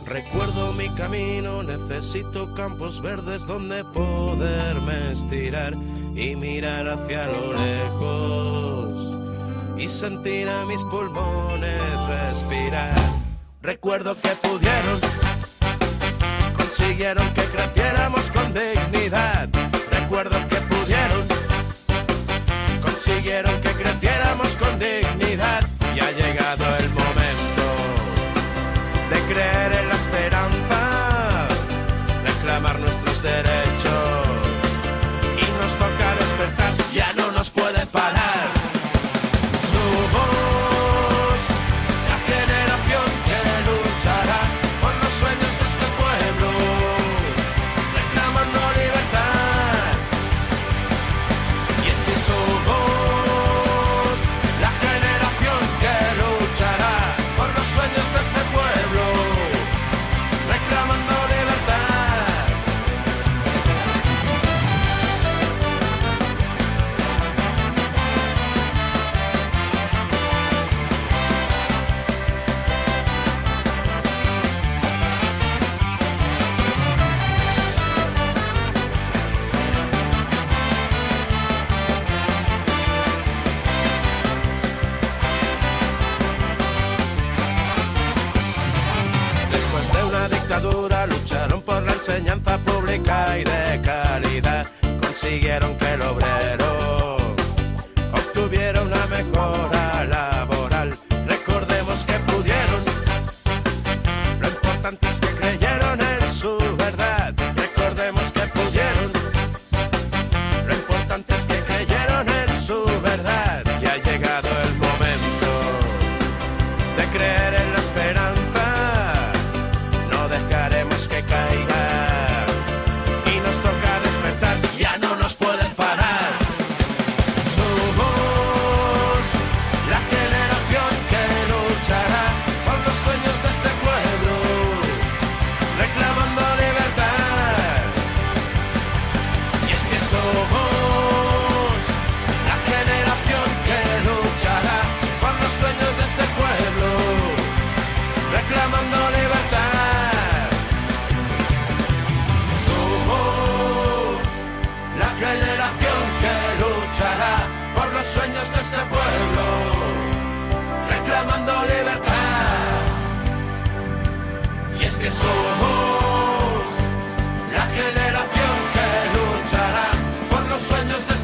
Recuerdo mi camino, necesito campos verdes donde poderme estirar y mirar hacia lo lejos y sentir a mis pulmones respirar. Recuerdo que consiguieron que creciéramos con dignidad. Recuerdo que consiguieron que creciéramos con dignidad. Y ha llegado el momento de creer en la esperanza, reclamar nuestros derechos, y nos toca despertar, ya no nos pueden parar. Somos la generación que luchará por los sueños de este pueblo, reclamando libertad. Y es que somos la generación que luchará por los sueños de este pueblo, reclamando libertad. Después de una dictadura lucharon por la enseñanza pública y de calidad. Consiguieron que el obrero obtuviera una mejora laboral. Recordemos que pudieron, lo importante es que creyeron en su verdad. Recordemos que pudieron, lo importante es que creyeron en su verdad. Y ha llegado el momento de creer en la esperanza, no dejaremos que caiga y nos toca despertar, ya no nos pueden parar. Somos la generación que luchará por los sueños de este pueblo, reclamando libertad. Y es que somos la generación que luchará por los sueños de este pueblo, reclamando libertad. Somos la generación que luchará por los sueños de este pueblo, reclamando libertad. Y es que somos la generación que luchará por los sueños de